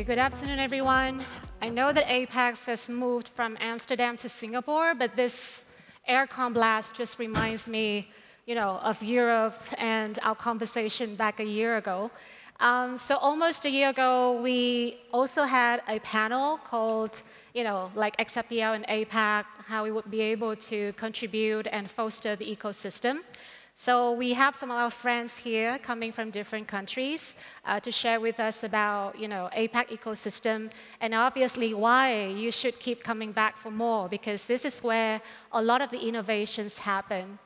Okay, good afternoon, everyone. I know that APAC has moved from Amsterdam to Singapore, but this aircon blast just reminds me, of Europe and our conversation back a year ago. So almost a year ago, we also had a panel called, like XRPL and APAC, how we would be able to contribute and foster the ecosystem. So we have some of our friends here coming from different countries to share with us about, APAC ecosystem, and obviously why you should keep coming back for more, because this is where a lot of the innovations happen.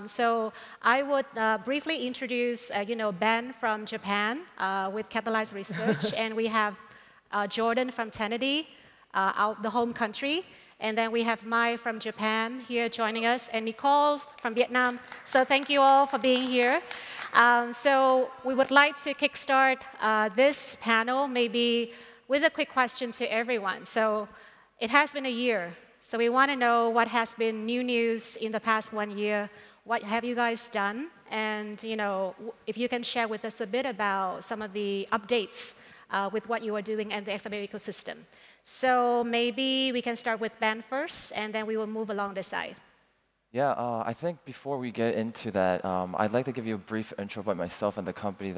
So I would briefly introduce, Ben from Japan with Catalyze Research, and we have Jordan from Tenity, the home country. And then we have Mai from Japan here joining us, and Nicole from Vietnam. So thank you all for being here. So we would like to kickstart this panel maybe with a quick question to everyone. So it has been a year. So we want to know what has been new news in the past 1 year. What have you guys done? And if you can share with us a bit about some of the updates with what you are doing and the XRPL ecosystem. So maybe we can start with Ben first, and then we will move along this side. Yeah, I think before we get into that, I'd like to give you a brief intro about myself and the company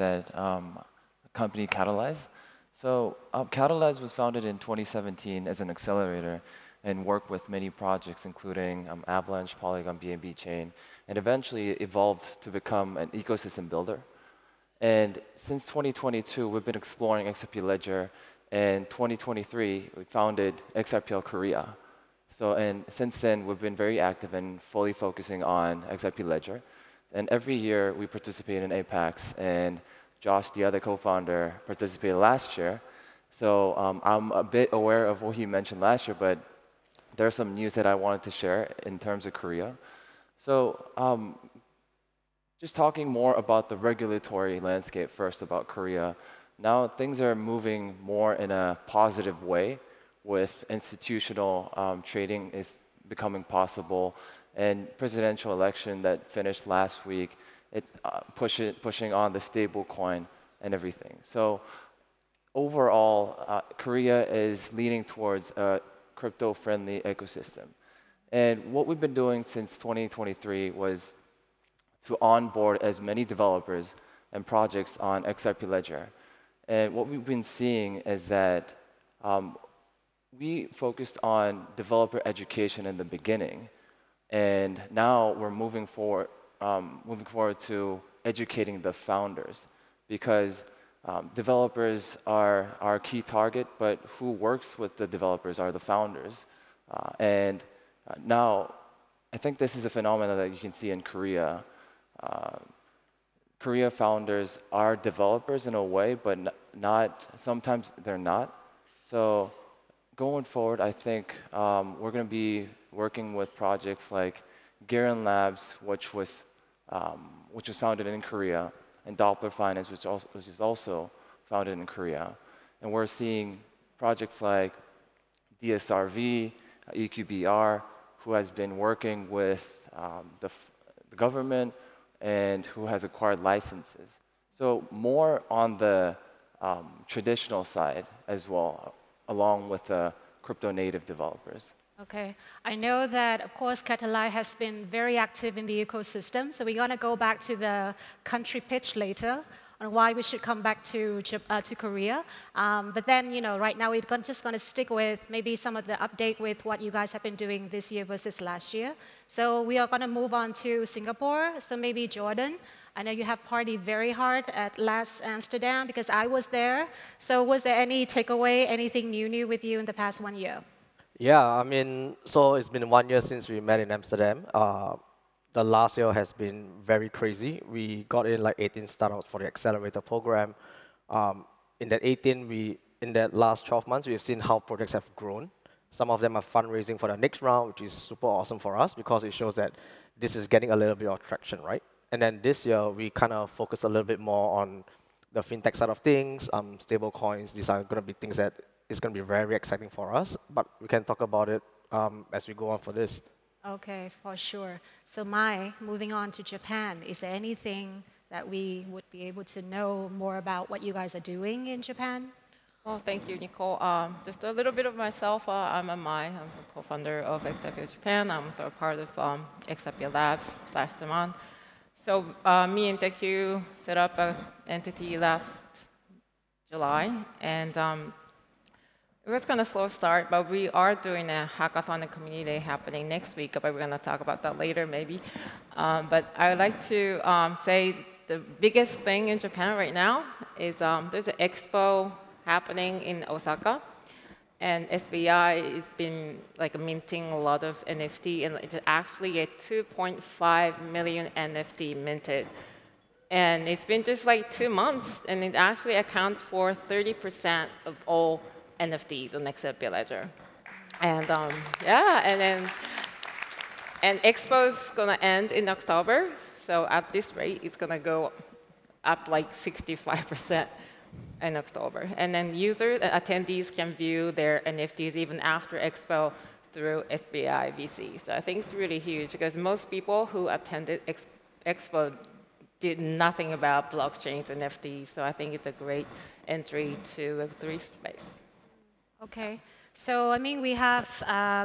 Catalyze. So Catalyze was founded in 2017 as an accelerator and worked with many projects, including Avalanche, Polygon, BNB Chain, and eventually evolved to become an ecosystem builder. And since 2022, we've been exploring XRP Ledger. And 2023, we founded XRPL Korea. And since then, we've been very active and fully focusing on XRP Ledger. And every year, we participate in APACs. And Josh, the other co-founder, participated last year. So I'm a bit aware of what he mentioned last year, but there's some news that I wanted to share in terms of Korea. So just talking more about the regulatory landscape first about Korea. Now things are moving more in a positive way with institutional trading is becoming possible, and presidential election that finished last week, pushing on the stable coin and everything. So overall, Korea is leaning towards a crypto-friendly ecosystem. And what we've been doing since 2023 was to onboard as many developers and projects on XRP Ledger. And what we've been seeing is that we focused on developer education in the beginning, and now we're moving forward to educating the founders, because developers are our key target, but who works with the developers are the founders. Now, I think this is a phenomenon that you can see in Korea. Korea founders are developers in a way, but sometimes they're not. So going forward, I think we're going to be working with projects like Garen Labs, which was founded in Korea, and Doppler Finance, which is also founded in Korea. And we're seeing projects like DSRV, EQBR, who has been working with the government and who has acquired licenses. So more on the traditional side as well, along with the crypto-native developers. Okay. I know that, of course, Catalyze has been very active in the ecosystem, so we're going to go back to the country pitch later on why we should come back to Korea. But then, right now we're just going to stick with maybe some of the update with what you guys have been doing this year versus last year. So we are going to move on to Singapore. So maybe Jordan, I know you have partied very hard at last Amsterdam because I was there. So was there any takeaway, anything new with you in the past 1 year? Yeah, so it's been 1 year since we met in Amsterdam. The last year has been very crazy. We got in like 18 startups for the accelerator program. In that last 12 months, we've seen how projects have grown. Some of them are fundraising for the next round, which is super awesome for us because it shows that this is getting a little bit of traction, right? And then this year, we kind of focus a little bit more on the fintech side of things, stable coins. These are going to be things that is going to be very exciting for us, but we can talk about it as we go on for this. Okay, for sure. So Mai, moving on to Japan, is there anything that we would be able to know more about what you guys are doing in Japan? Well, thank you, Nicole. Just a little bit of myself. I'm a Mai. I'm a co-founder of XRPL Japan. I'm also a part of XRPL Labs / Simon. So me and Teku set up an entity last July, and it was kind of slow start, but we are doing a hackathon and community day happening next week, but we're going to talk about that later maybe. But I would like to say the biggest thing in Japan right now is there's an expo happening in Osaka, and SBI has been like minting a lot of NFT, and it's actually a 2.5 million NFT minted. And it's been just like 2 months, and it actually accounts for 30% of all NFTs on XRP Ledger. And yeah, and Expo's gonna end in October, so at this rate, it's gonna go up like 65% in October. And then users, attendees can view their NFTs even after Expo through SBI VC. So I think it's really huge because most people who attended Expo did nothing about blockchains or NFTs. So I think it's a great entry to Web3 space. Okay. So, I mean, we have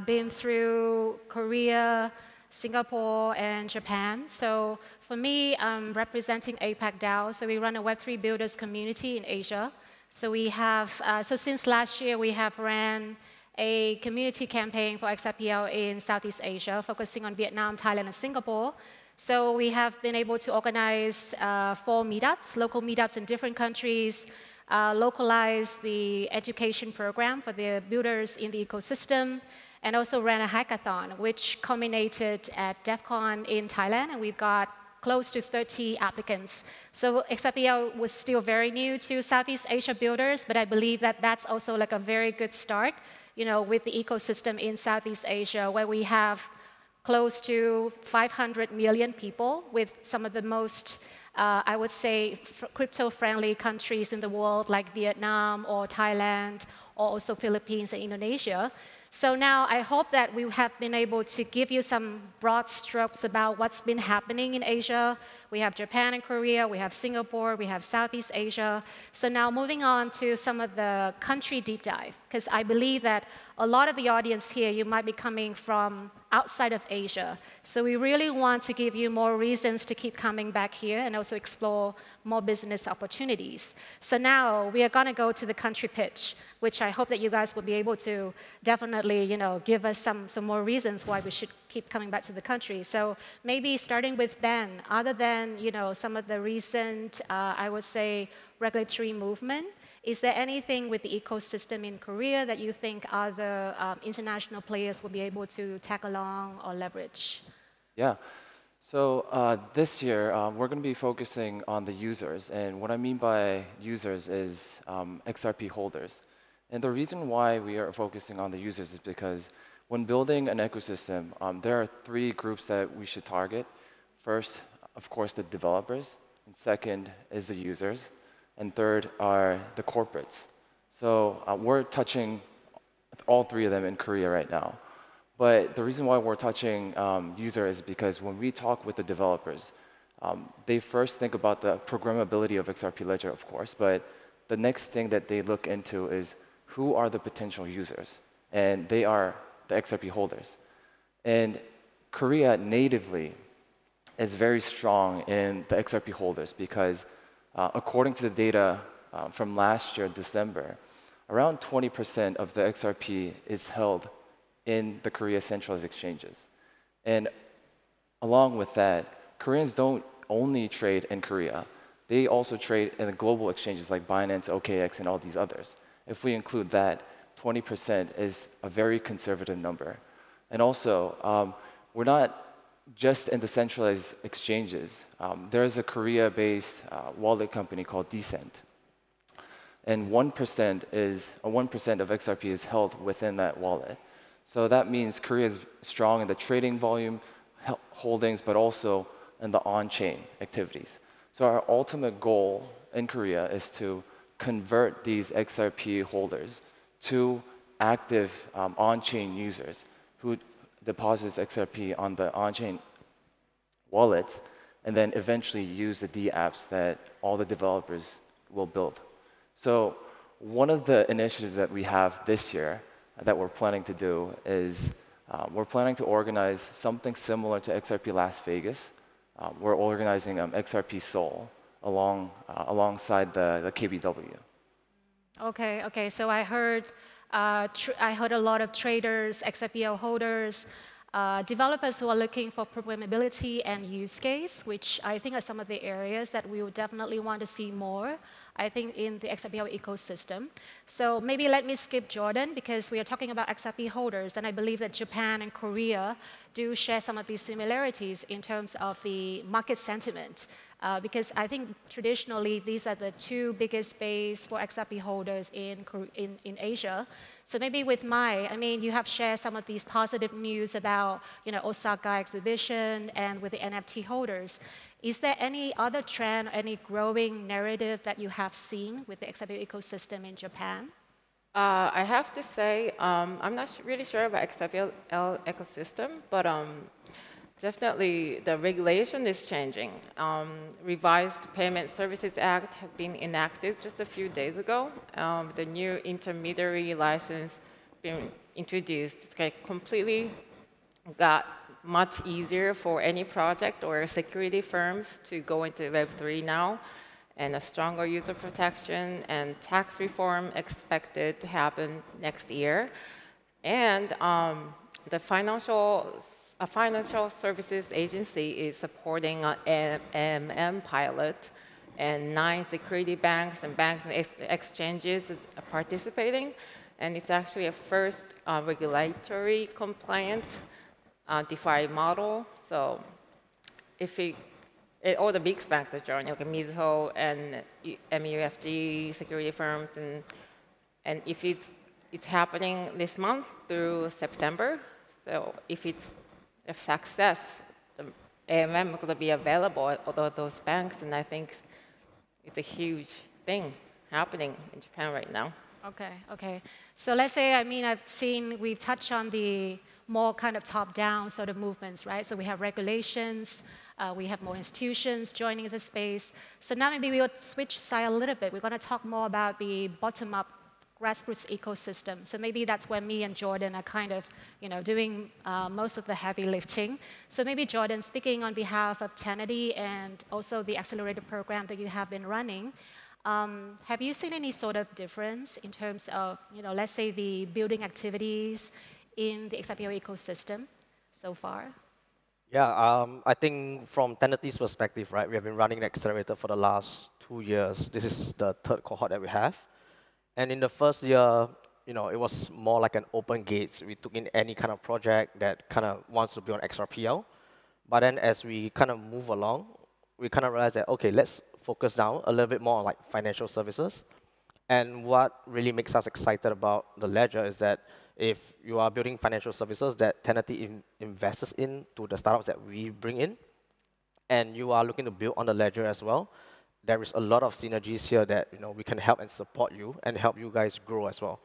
been through Korea, Singapore, and Japan. So for me, I'm representing APAC DAO. So we run a Web3 builders community in Asia. So we have, so since last year, we have ran a community campaign for XRPL in Southeast Asia, focusing on Vietnam, Thailand, and Singapore. So we have been able to organize 4 meetups, local meetups in different countries, localize the education program for the builders in the ecosystem, and also ran a hackathon, which culminated at DEF CON in Thailand, and we've got close to 30 applicants. So XRPL was still very new to Southeast Asia builders, but I believe that that's also like a very good start, you know, with the ecosystem in Southeast Asia, where we have close to 500 million people with some of the most I would say crypto-friendly countries in the world like Vietnam or Thailand or also Philippines and Indonesia. So now I hope that we have been able to give you some broad strokes about what's been happening in Asia. We have Japan and Korea, we have Singapore, we have Southeast Asia. So now moving on to some of the country deep dive, because I believe that a lot of the audience here, you might be coming from outside of Asia. So we really want to give you more reasons to keep coming back here and also explore more business opportunities. So now we are going to go to the country pitch, which I hope that you guys will be able to definitely, you know, give us some more reasons why we should keep coming back to the country. So maybe starting with Ben, other than, you know, some of the recent, I would say, regulatory movement, is there anything with the ecosystem in Korea that you think other international players will be able to tag along or leverage? Yeah. So this year, we're going to be focusing on the users. And what I mean by users is XRP holders. And the reason why we are focusing on the users is because when building an ecosystem, there are 3 groups that we should target. First, of course, the developers. And second is the users. And third are the corporates. So we're touching all 3 of them in Korea right now. But the reason why we're touching user is because when we talk with the developers, they first think about the programmability of XRP Ledger, of course, but the next thing that they look into is who are the potential users? And they are the XRP holders. And Korea natively is very strong in the XRP holders because according to the data from last year, December, around 20% of the XRP is held in the Korea centralized exchanges. And along with that, Koreans don't only trade in Korea. They also trade in the global exchanges like Binance, OKX, and all these others. If we include that, 20% is a very conservative number. And also, we're not just in the centralized exchanges. There's a Korea-based wallet company called Decent. And 1% of XRP is held within that wallet. So that means Korea is strong in the trading volume holdings, but also in the on-chain activities. So our ultimate goal in Korea is to convert these XRP holders to active on-chain users who deposits XRP on the on-chain wallets and then eventually use the D apps that all the developers will build. So one of the initiatives that we have this year that we're planning to do is we're planning to organize something similar to XRP Las Vegas. We're organizing XRP Seoul alongside the KBW. Okay, okay. So I heard a lot of traders, XRPL holders, developers who are looking for programmability and use case, which I think are some of the areas that we would definitely want to see more, I think, in the XRPL ecosystem. So maybe let me skip Jordan, because we are talking about XRP holders, and I believe that Japan and Korea do share some of these similarities in terms of the market sentiment. Because I think traditionally these are the two biggest base for XRP holders in Asia. So maybe with Mai, I mean, you have shared some of these positive news about Osaka exhibition and with the NFT holders. Is there any other trend, any growing narrative that you have seen with the XRP ecosystem in Japan? I have to say, I'm not really sure about XRPL ecosystem, but definitely the regulation is changing. Revised Payment Services Act has been enacted just a few days ago. The new intermediary license being introduced. It's completely got much easier for any project or security firms to go into Web3 now, and a stronger user protection and tax reform expected to happen next year. And the financial services agency is supporting an AMM pilot, and 9 security banks and exchanges are participating. And it's actually a first regulatory compliant DeFi model. So if all the big banks are joining, like Mizuho and MUFG security firms, and if it's happening this month through September, so if it's a success, the AMM is going to be available at all those banks, and I think it's a huge thing happening in Japan right now. Okay, okay. So let's say, I mean, we've touched on the more kind of top-down sort of movements, right? So we have regulations, we have more institutions joining the space. So now maybe we'll switch side a little bit. We're going to talk more about the bottom-up grassroots ecosystem. So maybe that's where me and Jordan are kind of, doing most of the heavy lifting. So maybe Jordan, speaking on behalf of Tenity and also the accelerator program that you have been running, have you seen any sort of difference in terms of, let's say the building activities in the XRPL ecosystem so far? Yeah, I think from Tenity's perspective, right, we have been running the accelerator for the last 2 years. This is the 3rd cohort that we have. And in the first year, it was more like an open gates. We took in any kind of project that kind of wants to be on XRPL. But then as we kind of move along, we kind of realized that, okay, let's focus down a little bit more on like financial services. And what really makes us excited about the ledger is that if you are building financial services that Tenity invests into the startups that we bring in, and you are looking to build on the ledger as well, there is a lot of synergies here that we can help and support you and help you guys grow as well.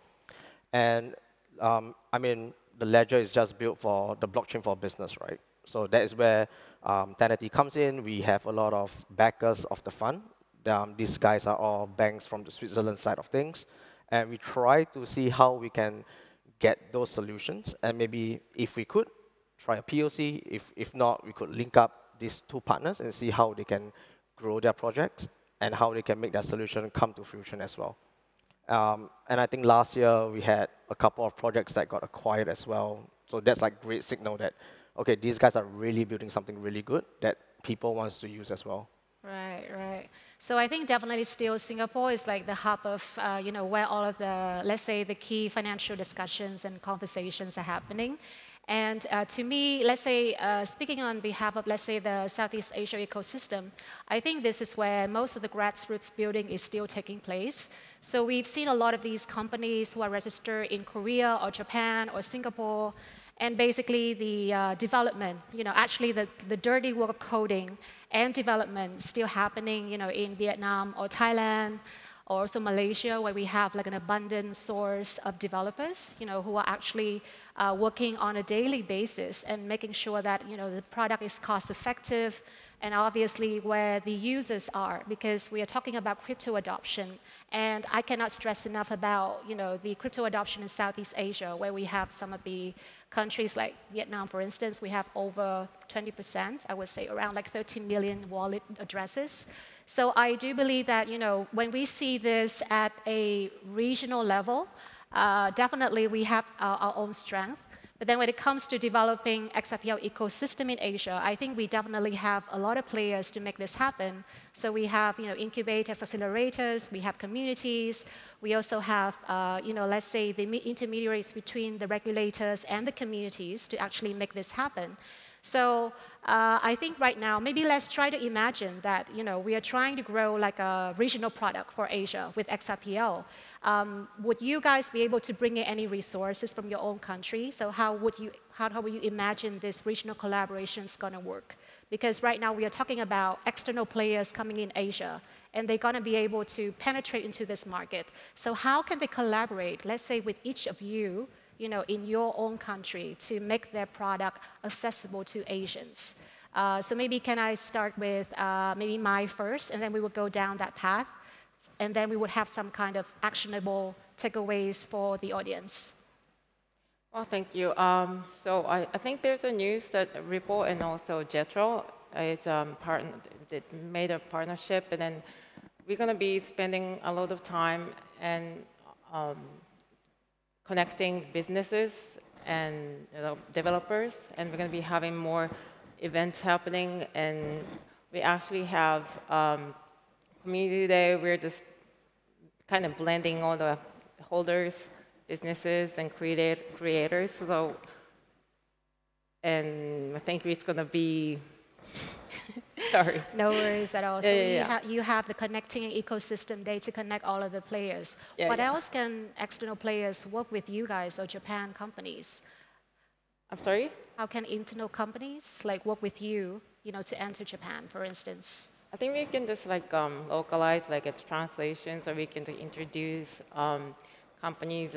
And I mean, the ledger is just built for the blockchain for business, right? So that is where Tenity comes in. We have a lot of backers of the fund. These guys are all banks from the Switzerland side of things. And we try to see how we can get those solutions. And maybe if we could, try a POC. If not, we could link up these 2 partners and see how they can grow their projects and how they can make that solution come to fruition as well. And I think last year we had a couple of projects that got acquired as well. So that's like great signal that, okay, these guys are really building something really good that people want to use as well. Right, right. So I think definitely still Singapore is like the hub of, where all of the, let's say, the key financial discussions and conversations are happening. And to me, let's say, speaking on behalf of, let's say, the Southeast Asia ecosystem, I think this is where most of the grassroots building is still taking place. So we've seen a lot of these companies who are registered in Korea or Japan or Singapore, and basically the development, actually the dirty work of coding and development still happening, in Vietnam or Thailand or also Malaysia, where we have like an abundant source of developers, who are actually working on a daily basis and making sure that, the product is cost effective, and obviously where the users are, because we are talking about crypto adoption. And I cannot stress enough about, the crypto adoption in Southeast Asia, where we have some of the countries like Vietnam, for instance, we have over 20%, I would say around like 13 million wallet addresses. So I do believe that, when we see this at a regional level, definitely we have our own strength. But then when it comes to developing XRPL ecosystem in Asia, I think we definitely have a lot of players to make this happen. So we have, incubators, accelerators, we have communities. We also have, let's say the intermediaries between the regulators and the communities to actually make this happen. So I think right now, maybe let's try to imagine that, we are trying to grow like a regional product for Asia with XRPL. Would you guys be able to bring in any resources from your own country? So how would you imagine this regional collaboration is going to work? Because right now we are talking about external players coming in Asia, and they're going to be able to penetrate into this market. So how can they collaborate, let's say with each of you, in your own country to make their product accessible to Asians? So maybe can I start with maybe Mai first, and then we will go down that path, and then we would have some kind of actionable takeaways for the audience. Well, thank you. So I think there's a news that Ripple and also Jetro made a partnership, and then we're going to be spending a lot of time and connecting businesses and developers, and we're going to be having more events happening. And we actually have community day. We're just kind of blending all the holders, businesses, and creators. So, and I think it's going to be. Sorry. No worries at all. So you have the connecting ecosystem day to connect all of the players. What else can external players work with you guys or Japan companies? I'm sorry? How can internal companies work with you, to enter Japan, for instance? I think we can just localize a translation, so we can introduce companies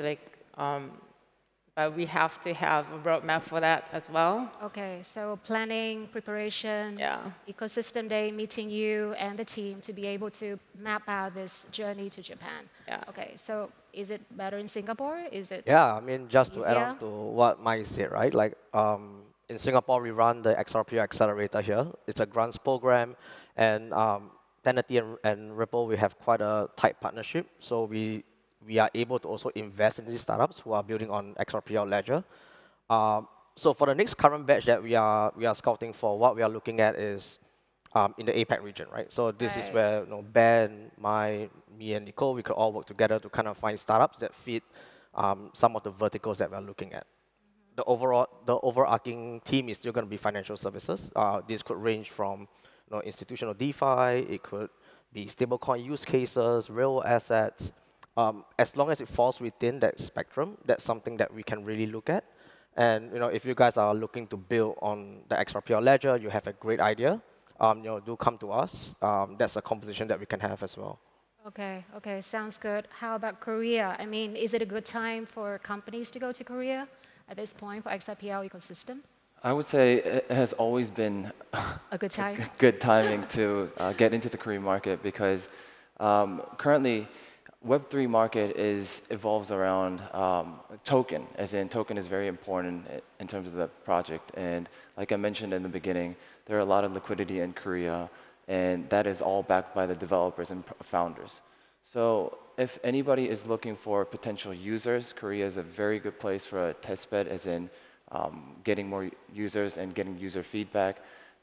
but we have to have a roadmap for that as well. Okay, so planning, preparation, ecosystem day, meeting you and the team to be able to map out this journey to Japan. Yeah. Okay, so is it better in Singapore? Is it just easier? To add on to what Mai said, right? In Singapore, we run the XRPL Accelerator here. It's a grants program, and Tenity and Ripple, we have quite a tight partnership. So we are able to also invest in these startups who are building on XRPL Ledger. So for the next current batch that we are scouting for, what we are looking at is in the APAC region, right? So this is where Ben, me, and Nicole, we could all work together to kind of find startups that fit some of the verticals that we're looking at. The overarching theme is still going to be financial services. This could range from institutional DeFi, it could be stablecoin use cases, real assets. As long as it falls within that spectrum, that's something that we can really look at. And if you guys are looking to build on the XRPL Ledger, you have a great idea, do come to us. That's a conversation that we can have as well. Okay, sounds good. How about Korea? I mean, is it a good time for companies to go to Korea at this point for XRPL ecosystem? I would say it has always been a good time. Good timing to get into the Korean market, because currently Web3 market evolves around token, as in token is very important in terms of the project. And like I mentioned in the beginning, there are a lot of liquidity in Korea, and that is all backed by the developers and founders. So if anybody is looking for potential users, Korea is a very good place for a test bed, as in getting more users and getting user feedback.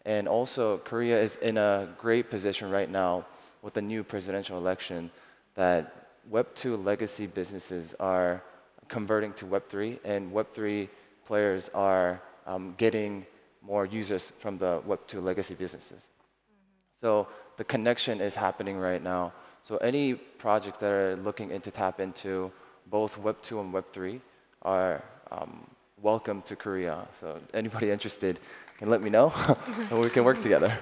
And also, Korea is in a great position right now with the new presidential election that Web2 legacy businesses are converting to Web3, and Web3 players are getting more users from the Web2 legacy businesses. So the connection is happening right now. So any projects that are looking to tap into both Web2 and Web3 are welcome to Korea. So anybody interested can let me know, and we can work together.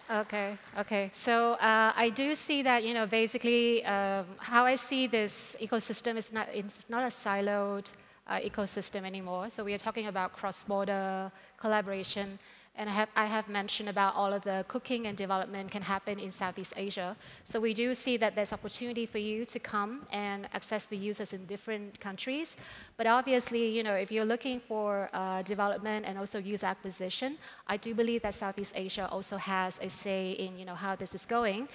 Okay, okay. So I do see that, basically how I see this ecosystem is it's not a siloed ecosystem anymore. So we are talking about cross-border collaboration. And I have mentioned about all of the cooking and development can happen in Southeast Asia. So we do see that there's opportunity for you to come and access the users in different countries. But obviously, if you're looking for development and also user acquisition, I do believe that Southeast Asia also has a say in how this is going.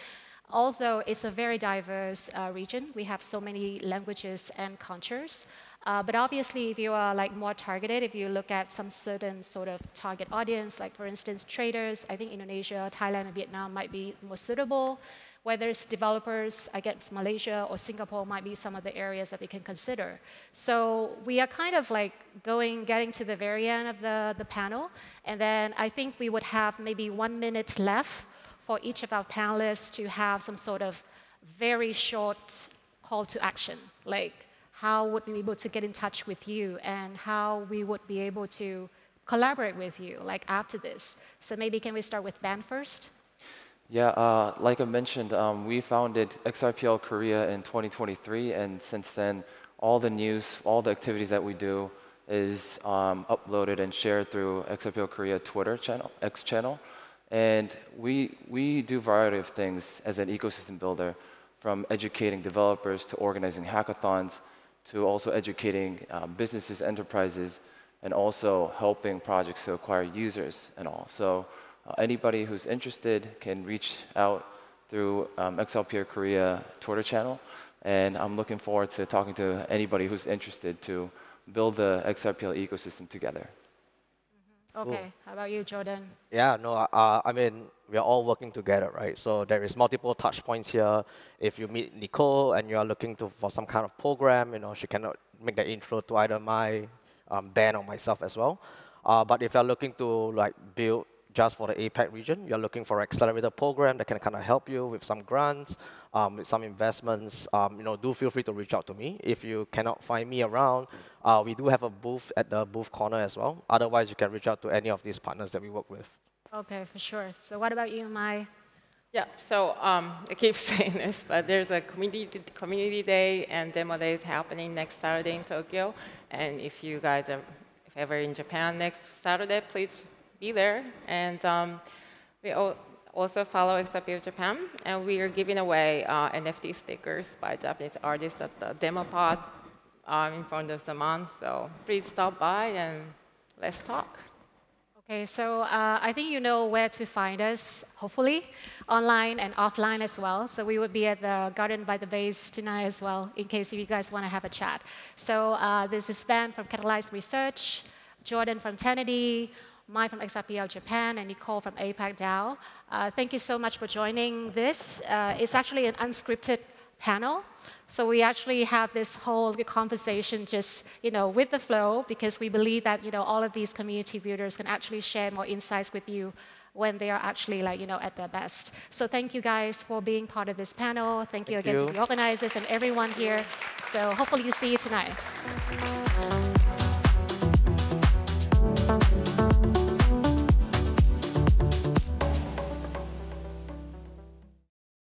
Although it's a very diverse region, we have so many languages and cultures. But obviously, if you are more targeted, if you look at some certain sort of target audience, like for instance, traders, I think Indonesia, Thailand, and Vietnam might be more suitable. Whether it's developers, I guess Malaysia or Singapore might be some of the areas that we can consider. So we are kind of getting to the very end of the panel. And then I think we would have maybe 1 minute left for each of our panelists to have some sort of very short call to action, like how would we be able to get in touch with you and how we would be able to collaborate with you after this. So maybe can we start with Ben first? Yeah, like I mentioned, we founded XRPL Korea in 2023, and since then, all the news, all the activities that we do is uploaded and shared through XRPL Korea Twitter channel, X channel. And we do a variety of things as an ecosystem builder, from educating developers to organizing hackathons, to also educating businesses, enterprises, and also helping projects to acquire users and all. So anybody who's interested can reach out through XRPL Korea Twitter channel. And I'm looking forward to talking to anybody who's interested to build the XRPL ecosystem together. Okay, cool. How about you, Jorden? Yeah, no, I mean, we are all working together, right? So there is multiple touch points here. If you meet Nicole and you are looking for some kind of program, she cannot make the intro to either Ben or myself as well. But if you're looking to build just for the APAC region, you're looking for an accelerator program that can kind of help you with some grants, with some investments, do feel free to reach out to me. If you cannot find me around, we do have a booth at the booth corner as well. Otherwise, you can reach out to any of these partners that we work with. Okay, for sure. So what about you, Mai? Yeah, so I keep saying this, but there's a community day and demo days happening next Saturday in Tokyo. And if you guys are ever in Japan next Saturday, please be there. And we also follow XRPL Japan, and we are giving away NFT stickers by Japanese artists at the demo pod in front of Zaman. So please stop by and let's talk. Okay, so I think you know where to find us, hopefully, online and offline as well. So we would be at the Garden by the Bays tonight as well, in case you guys want to have a chat. So this is Ben from Catalyze Research, Jorden from Tenity, Mai from XRPL Japan, and Nicole from APAC DAO. Thank you so much for joining this. It's actually an unscripted panel. So we actually have this whole conversation just, with the flow, because we believe that, all of these community builders can actually share more insights with you when they are actually, at their best. So thank you guys for being part of this panel. Thank you again to the organizers and everyone here. So hopefully you see you tonight.